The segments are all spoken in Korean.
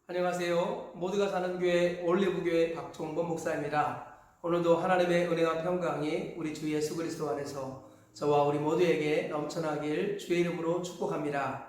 안녕하세요. 모두가 사는 교회 올리브교회 박종범 목사입니다. 오늘도 하나님의 은혜와 평강이 우리 주 예수 그리스도 안에서 저와 우리 모두에게 넘쳐나길 주의 이름으로 축복합니다.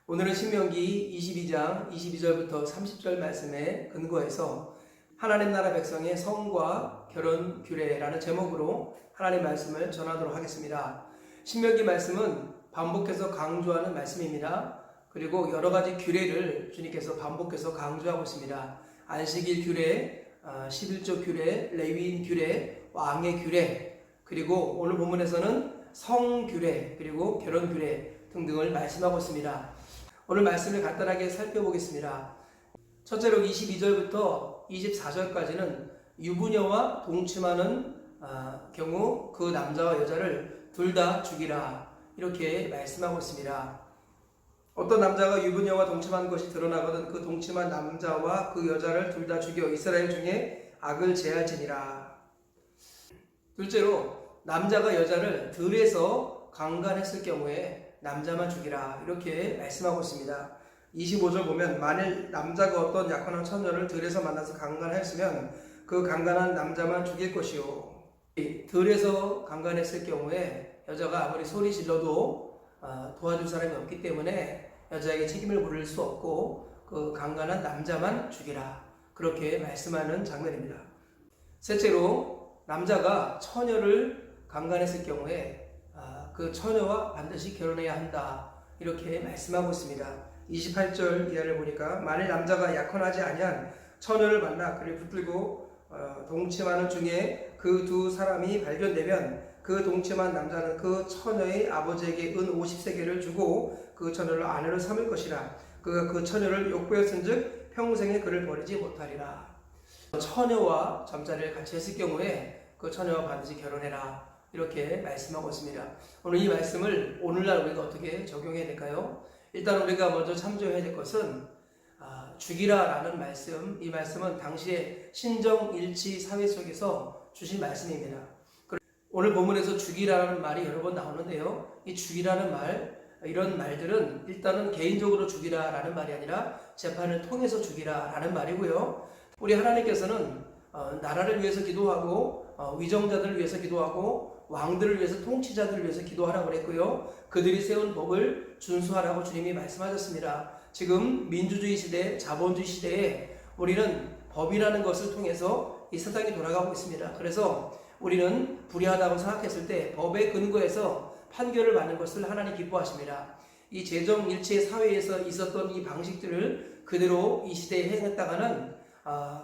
오늘은 신명기 22장 22절부터 30절 말씀에 근거해서 하나님 나라 백성의 성과 결혼 규례라는 제목으로 하나님 말씀을 전하도록 하겠습니다. 신명기 말씀은 반복해서 강조하는 말씀입니다. 그리고 여러 가지 규례를 주님께서 반복해서 강조하고 있습니다. 안식일 규례, 11조 규례, 레위인 규례, 왕의 규례, 그리고 오늘 본문에서는 성 규례, 그리고 결혼 규례 등등을 말씀하고 있습니다. 오늘 말씀을 간단하게 살펴보겠습니다. 첫째로 22절부터 24절까지는 유부녀와 동침하는 경우 그 남자와 여자를 둘 다 죽이라 이렇게 말씀하고 있습니다. 어떤 남자가 유부녀와 동침한 것이 드러나거든 그 동침한 남자와 그 여자를 둘 다 죽여 이스라엘 중에 악을 제할지니라. 둘째로 남자가 여자를 들에서 강간했을 경우에 남자만 죽이라 이렇게 말씀하고 있습니다. 25절 보면 만일 남자가 어떤 약혼한 처녀를 들에서 만나서 강간하였으면 그 강간한 남자만 죽일 것이요. 들에서 강간했을 경우에 여자가 아무리 소리 질러도 도와줄 사람이 없기 때문에 여자에게 책임을 물을 수 없고 그 강간한 남자만 죽이라 그렇게 말씀하는 장면입니다. 셋째로 남자가 처녀를 강간했을 경우에 그 처녀와 반드시 결혼해야 한다 이렇게 말씀하고 있습니다. 28절 이하를 보니까 만일 남자가 약혼하지 아니한 처녀를 만나 그를 붙들고 동침하는 중에 그 두 사람이 발견되면 그 동침한 남자는 그 처녀의 아버지에게 은 50세겔을 주고 그 처녀를 아내로 삼을 것이라. 그가 그 처녀를 욕보였은즉 평생에 그를 버리지 못하리라. 처녀와 잠자리를 같이 했을 경우에 그 처녀와 반드시 결혼해라 이렇게 말씀하고 있습니다. 오늘 이 말씀을 오늘날 우리가 어떻게 적용해야 될까요? 일단 우리가 먼저 참조해야 될 것은 죽이라 라는 말씀, 이 말씀은 당시에 신정일치 사회 속에서 주신 말씀입니다. 오늘 본문에서 죽이라는 말이 여러 번 나오는데요. 이 죽이라는 말, 이런 말들은 일단은 개인적으로 죽이라라는 말이 아니라 재판을 통해서 죽이라라는 말이고요. 우리 하나님께서는 나라를 위해서 기도하고 위정자들을 위해서 기도하고 왕들을 위해서 통치자들을 위해서 기도하라고 그랬고요. 그들이 세운 법을 준수하라고 주님이 말씀하셨습니다. 지금 민주주의 시대, 자본주의 시대에 우리는 법이라는 것을 통해서 이 세상이 돌아가고 있습니다. 그래서 우리는 불의하다고 생각했을 때 법에 근거해서 판결을 받는 것을 하나님 기뻐하십니다. 이 재정일체 사회에서 있었던 이 방식들을 그대로 이 시대에 행했다가는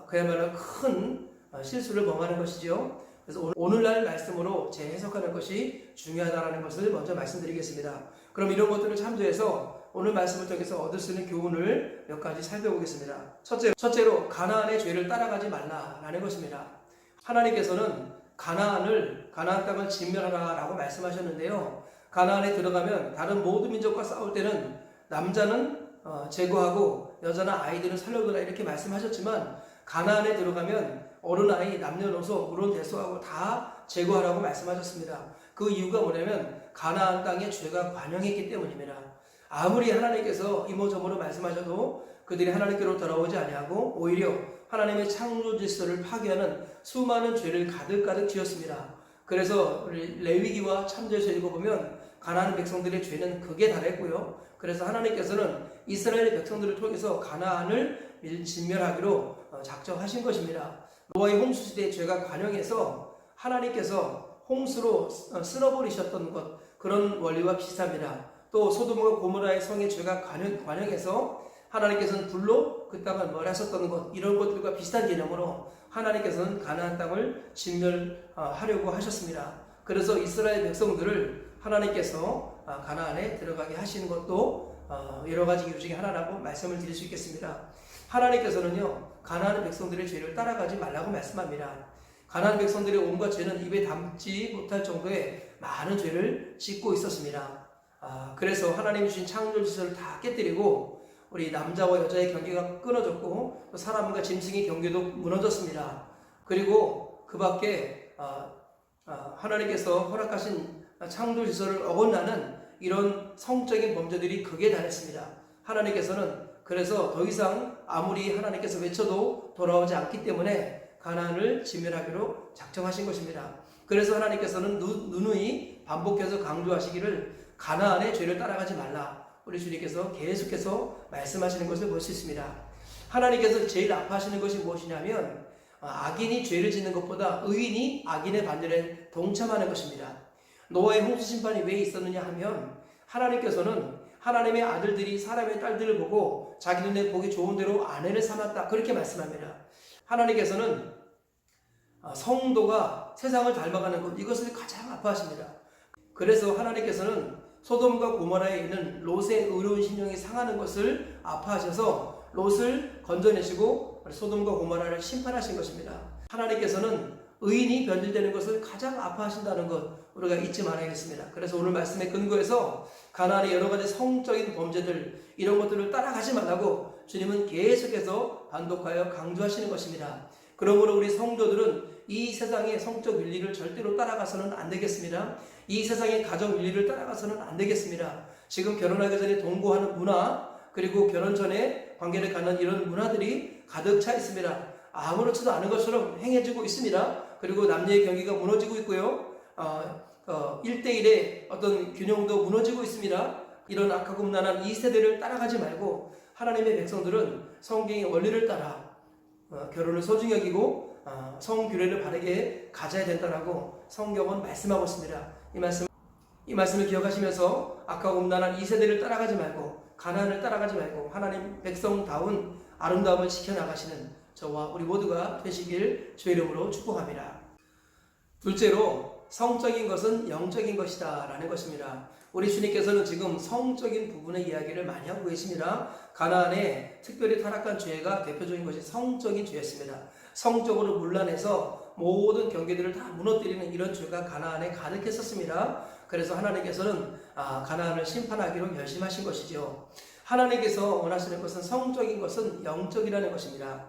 그야말로 큰 실수를 범하는 것이죠. 그래서 오늘날 말씀으로 재해석하는 것이 중요하다는 것을 먼저 말씀드리겠습니다. 그럼 이런 것들을 참조해서 오늘 말씀을 통해서 얻을 수 있는 교훈을 몇 가지 살펴보겠습니다. 첫째로 가나안의 죄를 따라가지 말라라는 것입니다. 하나님께서는 가나안 땅을 진멸하라라고 말씀하셨는데요. 가나안에 들어가면 다른 모든 민족과 싸울 때는 남자는 제거하고 여자나 아이들은 살려두라 이렇게 말씀하셨지만 가나안에 들어가면 어른아이 남녀노소 물론 대소하고 다 제거하라고 말씀하셨습니다. 그 이유가 뭐냐면 가나안 땅에 죄가 관영했기 때문입니다. 아무리 하나님께서 이모저모로 말씀하셔도 그들이 하나님께로 돌아오지 아니하고 오히려 하나님의 창조 질서를 파괴하는 수많은 죄를 가득가득 지었습니다. 그래서 레위기와 참조에서 읽어보면 가나안 백성들의 죄는 극에 달했고요. 그래서 하나님께서는 이스라엘 백성들을 통해서 가나안을 진멸하기로 작정하신 것입니다. 노아의 홍수 시대의 죄가 관영해서 하나님께서 홍수로 쓸어버리셨던 것, 그런 원리와 비슷합니다. 또 소돔과 고모라의 성의 죄가 관영해서 하나님께서는 불로 그 땅을 멸하셨던 것, 이런 것들과 비슷한 개념으로 하나님께서는 가나안 땅을 진멸하려고 하셨습니다. 그래서 이스라엘 백성들을 하나님께서 가나안에 들어가게 하시는 것도 여러 가지 이유 중에 하나라고 말씀을 드릴 수 있겠습니다. 하나님께서는요, 가나안 백성들의 죄를 따라가지 말라고 말씀합니다. 가나안 백성들의 온갖 죄는 입에 담지 못할 정도의 많은 죄를 짓고 있었습니다. 그래서 하나님이 주신 창조 질서를 다 깨뜨리고 우리 남자와 여자의 경계가 끊어졌고 사람과 짐승의 경계도 무너졌습니다. 그리고 그 밖에 하나님께서 허락하신 창조 질서를 어긋나는 이런 성적인 범죄들이 극에 달했습니다. 하나님께서는 그래서 더 이상 아무리 하나님께서 외쳐도 돌아오지 않기 때문에 가나안을 진멸하기로 작정하신 것입니다. 그래서 하나님께서는 누누이 반복해서 강조하시기를 가나안의 죄를 따라가지 말라. 우리 주님께서 계속해서 말씀하시는 것을 볼 수 있습니다. 하나님께서 제일 아파하시는 것이 무엇이냐면 악인이 죄를 짓는 것보다 의인이 악인의 반열에 동참하는 것입니다. 노아의 홍수 심판이 왜 있었느냐 하면 하나님께서는 하나님의 아들들이 사람의 딸들을 보고 자기 눈에 보기 좋은 대로 아내를 삼았다, 그렇게 말씀합니다. 하나님께서는 성도가 세상을 닮아가는 것, 이것을 가장 아파하십니다. 그래서 하나님께서는 소돔과 고모라에 있는 롯의 의로운 심령이 상하는 것을 아파하셔서 롯을 건져내시고 소돔과 고모라를 심판하신 것입니다. 하나님께서는 의인이 변질되는 것을 가장 아파하신다는 것, 우리가 잊지 말아야겠습니다. 그래서 오늘 말씀에 근거해서 가나안의 여러 가지 성적인 범죄들, 이런 것들을 따라가지 말라고 주님은 계속해서 반복하여 강조하시는 것입니다. 그러므로 우리 성도들은 이 세상의 성적 윤리를 절대로 따라가서는 안 되겠습니다. 이 세상의 가정 윤리를 따라가서는 안 되겠습니다. 지금 결혼하기 전에 동거하는 문화, 그리고 결혼 전에 관계를 갖는 이런 문화들이 가득 차 있습니다. 아무렇지도 않은 것처럼 행해지고 있습니다. 그리고 남녀의 경계가 무너지고 있고요. 1대1의 어떤 균형도 무너지고 있습니다. 이런 악하고 음란한 이 세대를 따라가지 말고 하나님의 백성들은 성경의 원리를 따라 결혼을 소중히 여기고 성규례를 바르게 가져야 된다라고 성경은 말씀하고 있습니다. 이 말씀을 기억하시면서 악하고 음란한 이 세대를 따라가지 말고 가나안을 따라가지 말고 하나님 백성다운 아름다움을 지켜나가시는 저와 우리 모두가 되시길 주의 이름으로 축복합니다. 둘째로, 성적인 것은 영적인 것이다 라는 것입니다. 우리 주님께서는 지금 성적인 부분의 이야기를 많이 하고 계십니다. 가나안에 특별히 타락한 죄가 대표적인 것이 성적인 죄였습니다. 성적으로 문란해서 모든 경계들을 다 무너뜨리는 이런 죄가 가나안에 가득했었습니다. 그래서 하나님께서는 가나안을 심판하기로 결심하신 것이죠. 하나님께서 원하시는 것은 성적인 것은 영적이라는 것입니다.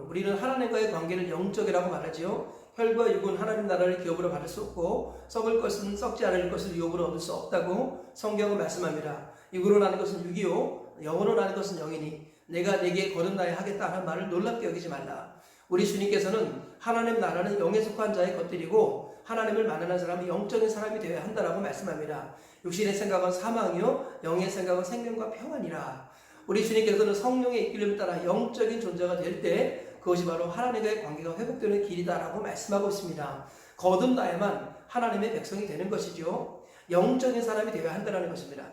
우리는 하나님과의 관계를 영적이라고 말하지요. 혈과 육은 하나님 나라를 기업으로 받을 수 없고 썩을 것은 썩지 않을 것을 유업으로 얻을 수 없다고 성경은 말씀합니다. 육으로 나는 것은 육이요 영으로 나는 것은 영이니 내가 내게 거듭나야 하겠다 하는 말을 놀랍게 여기지 말라. 우리 주님께서는 하나님 나라는 영에 속한 자의 것들이고 하나님을 만나는 사람은 영적인 사람이 되어야 한다라고 말씀합니다. 육신의 생각은 사망이요 영의 생각은 생명과 평안이라. 우리 주님께서는 성령의 이끌림을 따라 영적인 존재가 될 때 그것이 바로 하나님과의 관계가 회복되는 길이다라고 말씀하고 있습니다. 거듭나야만 하나님의 백성이 되는 것이죠. 영적인 사람이 되어야 한다는 것입니다.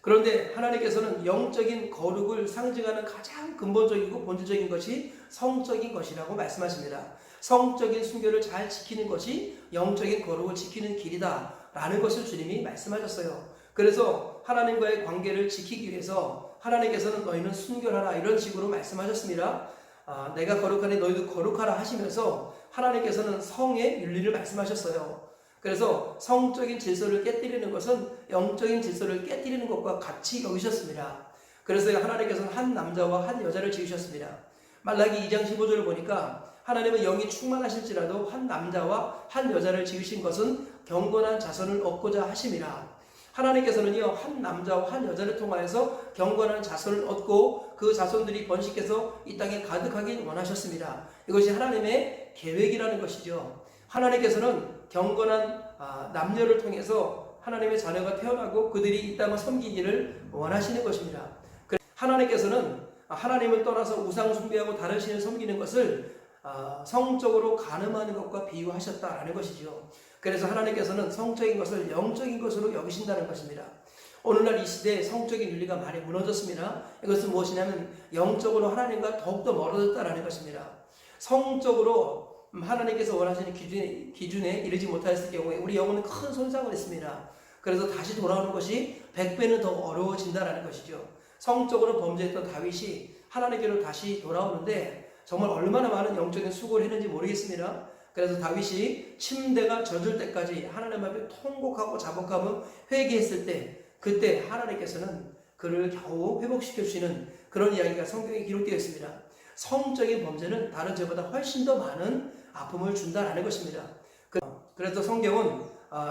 그런데 하나님께서는 영적인 거룩을 상징하는 가장 근본적이고 본질적인 것이 성적인 것이라고 말씀하십니다. 성적인 순결을 잘 지키는 것이 영적인 거룩을 지키는 길이다 라는 것을 주님이 말씀하셨어요. 그래서 하나님과의 관계를 지키기 위해서 하나님께서는 너희는 순결하라 이런 식으로 말씀하셨습니다. 내가 거룩하니 너희도 거룩하라 하시면서 하나님께서는 성의 윤리를 말씀하셨어요. 그래서 성적인 질서를 깨뜨리는 것은 영적인 질서를 깨뜨리는 것과 같이 여기셨습니다. 그래서 하나님께서는 한 남자와 한 여자를 지으셨습니다. 말라기 2장 15절을 보니까 하나님은 영이 충만하실지라도 한 남자와 한 여자를 지으신 것은 경건한 자손을 얻고자 하심이라. 하나님께서는요 한 남자와 한 여자를 통하여서 경건한 자손을 얻고 그 자손들이 번식해서 이 땅에 가득하길 원하셨습니다. 이것이 하나님의 계획이라는 것이죠. 하나님께서는 경건한 남녀를 통해서 하나님의 자녀가 태어나고 그들이 이 땅을 섬기기를 원하시는 것입니다. 하나님께서는 하나님을 떠나서 우상 숭배하고 다른 신을 섬기는 것을 성적으로 간음하는 것과 비유하셨다라는 것이죠. 그래서 하나님께서는 성적인 것을 영적인 것으로 여기신다는 것입니다. 오늘날 이 시대에 성적인 윤리가 많이 무너졌습니다. 이것은 무엇이냐면 영적으로 하나님과 더욱더 멀어졌다는 것입니다. 성적으로 하나님께서 원하시는 기준에 이르지 못하였을 경우에 우리 영혼은 큰 손상을 했습니다. 그래서 다시 돌아오는 것이 100배는 더 어려워진다는 것이죠. 성적으로 범죄했던 다윗이 하나님께로 다시 돌아오는데 정말 얼마나 많은 영적인 수고를 했는지 모르겠습니다. 그래서 다윗이 침대가 젖을 때까지 하나님 앞에 통곡하고 자복하며 회개했을 때 그때 하나님께서는 그를 겨우 회복시켜 주시는 그런 이야기가 성경에 기록되어 있습니다. 성적인 범죄는 다른 죄보다 훨씬 더 많은 아픔을 준다라는 것입니다. 그래서 성경은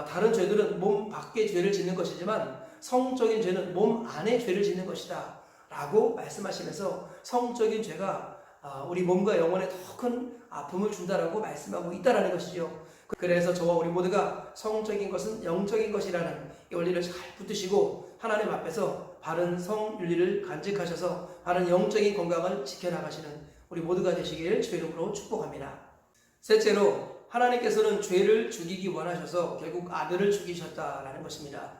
다른 죄들은 몸 밖에 죄를 짓는 것이지만 성적인 죄는 몸 안에 죄를 짓는 것이다 라고 말씀하시면서 성적인 죄가 우리 몸과 영혼에 더 큰 아픔을 준다라고 말씀하고 있다라는 것이죠. 그래서 저와 우리 모두가 성적인 것은 영적인 것이라는 이 원리를 잘 붙드시고 하나님 앞에서 바른 성윤리를 간직하셔서 바른 영적인 건강을 지켜나가시는 우리 모두가 되시길 주의 이름으로 축복합니다. 셋째로, 하나님께서는 죄를 죽이기 원하셔서 결국 아들을 죽이셨다라는 것입니다.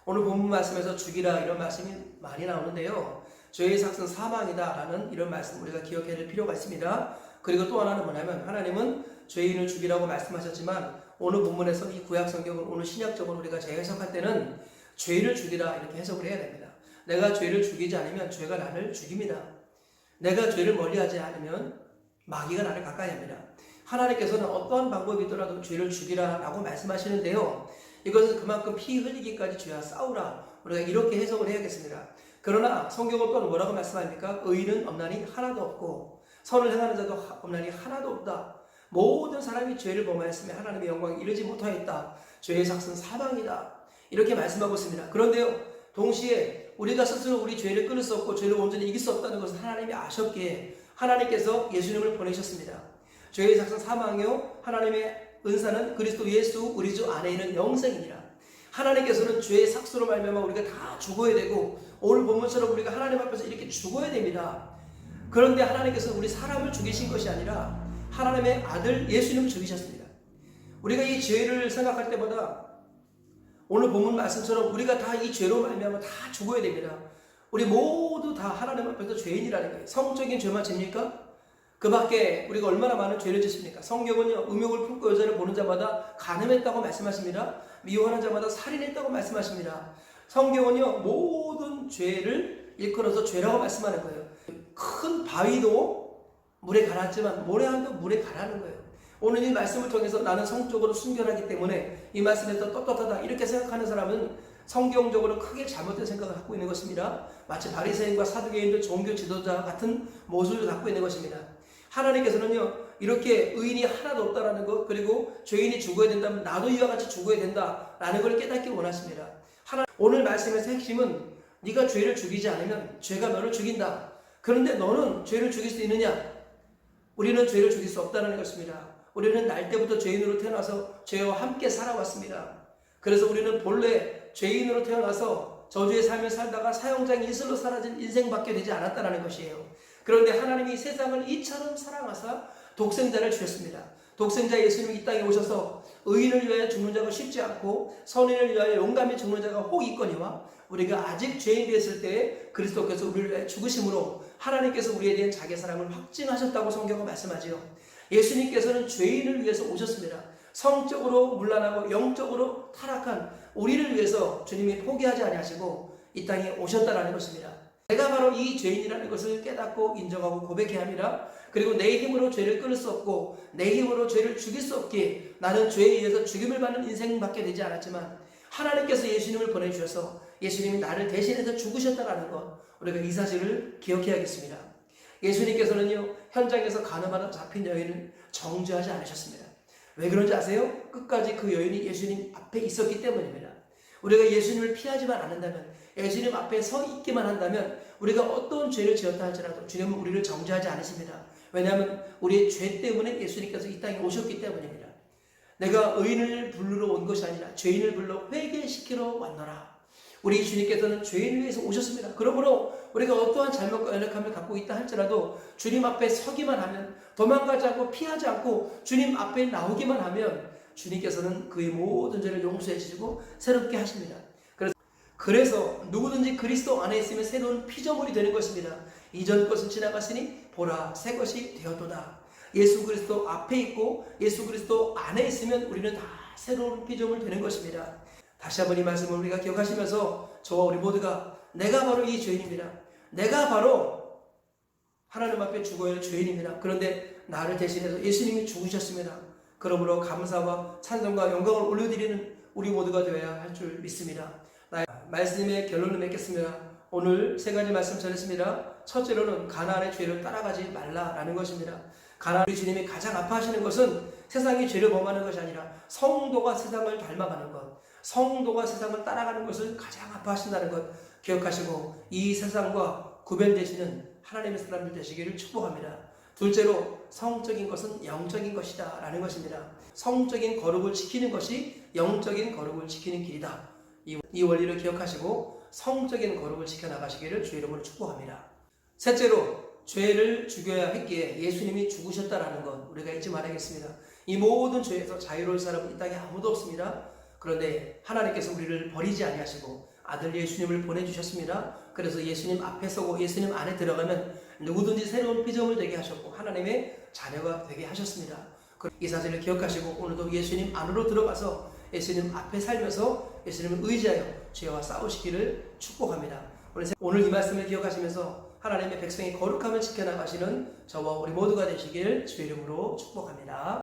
오늘 본문 말씀에서 죽이라 이런 말씀이 많이 나오는데요. 죄의 삭은 사망이다라는 이런 말씀 우리가 기억해야 될 필요가 있습니다. 그리고 또 하나는 뭐냐면 하나님은 죄인을 죽이라고 말씀하셨지만 오늘 본문에서 이 구약 성경을 오늘 신약적으로 우리가 재해석할 때는 죄를 죽이라 이렇게 해석을 해야 됩니다. 내가 죄를 죽이지 않으면 죄가 나를 죽입니다. 내가 죄를 멀리하지 않으면 마귀가 나를 가까이 합니다. 하나님께서는 어떠한 방법이 있더라도 죄를 죽이라라고 말씀하시는데요. 이것은 그만큼 피 흘리기까지 죄와 싸우라. 우리가 이렇게 해석을 해야겠습니다. 그러나 성경은 또 뭐라고 말씀합니까? 의인은 없나니 하나도 없고 선을 행하는 자도 없나니 하나도 없다. 모든 사람이 죄를 범하였으며 하나님의 영광에 이르지 못하였다. 죄의 삭은 사망이다. 이렇게 말씀하고 있습니다. 그런데요, 동시에 우리가 스스로 우리 죄를 끊을 수 없고 죄를 온전히 이길 수 없다는 것을 하나님이 아셨기에 하나님께서 예수님을 보내셨습니다. 죄의 삭은 사망이요 하나님의 은사는 그리스도 예수 우리 주 안에 있는 영생이니라. 하나님께서는 죄의 삭수로 말미암아 우리가 다 죽어야 되고 오늘 본문처럼 우리가 하나님 앞에서 이렇게 죽어야 됩니다. 그런데 하나님께서는 우리 사람을 죽이신 것이 아니라 하나님의 아들 예수님을 죽이셨습니다. 우리가 이 죄를 생각할 때마다 오늘 본문 말씀처럼 우리가 다 이 죄로 말미암아 다 죽어야 됩니다. 우리 모두 다 하나님 앞에서 죄인이라는 거예요. 성적인 죄만 집니까? 그 밖에 우리가 얼마나 많은 죄를 짓습니까? 성경은요, 음욕을 품고 여자를 보는 자마다 간음했다고 말씀하십니다. 미워하는 자마다 살인했다고 말씀하십니다. 성경은요, 모든 죄를 일컬어서 죄라고 말씀하는 거예요. 큰 바위도 물에 가라앉지만 모래알도 물에 가라는 거예요. 오늘 이 말씀을 통해서 나는 성적으로 순결하기 때문에 이 말씀에서 떳떳하다 이렇게 생각하는 사람은 성경적으로 크게 잘못된 생각을 갖고 있는 것입니다. 마치 바리새인과 사두개인들 종교 지도자 같은 모습을 갖고 있는 것입니다. 하나님께서는요, 이렇게 의인이 하나도 없다라는 것, 그리고 죄인이 죽어야 된다면 나도 이와 같이 죽어야 된다라는 걸 깨닫기 원하십니다. 오늘 말씀에서 핵심은 네가 죄를 죽이지 않으면 죄가 너를 죽인다. 그런데 너는 죄를 죽일 수 있느냐? 우리는 죄를 죽일 수 없다는 것입니다. 우리는 날 때부터 죄인으로 태어나서 죄와 함께 살아왔습니다. 그래서 우리는 본래 죄인으로 태어나서 저주의 삶을 살다가 사형장 이슬로 사라진 인생밖에 되지 않았다는 것이에요. 그런데 하나님이 세상을 이처럼 사랑하사 독생자를 주셨습니다. 독생자 예수님이 이 땅에 오셔서 의인을 위하여 죽는 자가 쉽지 않고 선인을 위하여 용감히 죽는 자가 혹 있거니와 우리가 아직 죄인 되었을 때에 그리스도께서 우리를 위하여 죽으심으로 하나님께서 우리에 대한 자기 사랑을 확증하셨다고 성경은 말씀하지요. 예수님께서는 죄인을 위해서 오셨습니다. 성적으로 문란하고 영적으로 타락한 우리를 위해서 주님이 포기하지 아니하시고 이 땅에 오셨다라는 것입니다. 내가 바로 이 죄인이라는 것을 깨닫고 인정하고 고백해야 합니다. 그리고 내 힘으로 죄를 끊을 수 없고 내 힘으로 죄를 죽일 수 없기에 나는 죄에 의해서 죽임을 받는 인생밖에 되지 않았지만 하나님께서 예수님을 보내주셔서 예수님이 나를 대신해서 죽으셨다는 것, 우리가 이 사실을 기억해야겠습니다. 예수님께서는요, 현장에서 간음하다 잡힌 여인을 정죄하지 않으셨습니다. 왜 그런지 아세요? 끝까지 그 여인이 예수님 앞에 있었기 때문입니다. 우리가 예수님을 피하지만 않는다면, 예수님 앞에 서 있기만 한다면 우리가 어떤 죄를 지었다 할지라도 주님은 우리를 정죄하지 않으십니다. 왜냐하면 우리의 죄 때문에 예수님께서 이 땅에 오셨기 때문입니다. 내가 의인을 부르러 온 것이 아니라 죄인을 불러 회개시키러 왔노라. 우리 주님께서는 죄인을 위해서 오셨습니다. 그러므로 우리가 어떠한 잘못과 연약함을 갖고 있다 할지라도 주님 앞에 서기만 하면, 도망가지 않고 피하지 않고 주님 앞에 나오기만 하면 주님께서는 그의 모든 죄를 용서해 주시고 새롭게 하십니다. 그래서 누구든지 그리스도 안에 있으면 새로운 피조물이 되는 것입니다. 이전 것은 지나갔으니 보라 새 것이 되었도다. 예수 그리스도 앞에 있고 예수 그리스도 안에 있으면 우리는 다 새로운 피조물 되는 것입니다. 다시 한번 이 말씀을 우리가 기억하시면서 저와 우리 모두가 내가 바로 이 죄인입니다. 내가 바로 하나님 앞에 죽어야 할 죄인입니다. 그런데 나를 대신해서 예수님이 죽으셨습니다. 그러므로 감사와 찬송과 영광을 올려드리는 우리 모두가 되어야 할 줄 믿습니다. 말씀의 결론을 맺겠습니다. 오늘 세 가지 말씀 전했습니다. 첫째로는 가나안의 죄를 따라가지 말라라는 것입니다. 가나안의 주님이 가장 아파하시는 것은 세상이 죄를 범하는 것이 아니라 성도가 세상을 닮아가는 것, 성도가 세상을 따라가는 것을 가장 아파하신다는 것 기억하시고 이 세상과 구별되시는 하나님의 사람들 되시기를 축복합니다. 둘째로 성적인 것은 영적인 것이다 라는 것입니다. 성적인 거룩을 지키는 것이 영적인 거룩을 지키는 길이다. 이 원리를 기억하시고 성적인 거룩을 지켜나가시기를 주의 이름으로 축복합니다. 셋째로 죄를 죽여야 했기에 예수님이 죽으셨다라는 것 우리가 잊지 말아야겠습니다. 이 모든 죄에서 자유로울 사람은 이 땅에 아무도 없습니다. 그런데 하나님께서 우리를 버리지 아니하시고 아들 예수님을 보내주셨습니다. 그래서 예수님 앞에 서고 예수님 안에 들어가면 누구든지 새로운 피조물 되게 하셨고 하나님의 자녀가 되게 하셨습니다. 이 사실을 기억하시고 오늘도 예수님 안으로 들어가서 예수님 앞에 살면서 예수님을 의지하여 죄와 싸우시기를 축복합니다. 오늘 이 말씀을 기억하시면서 하나님의 백성의 거룩함을 지켜나가시는 저와 우리 모두가 되시길 주의 이름으로 축복합니다.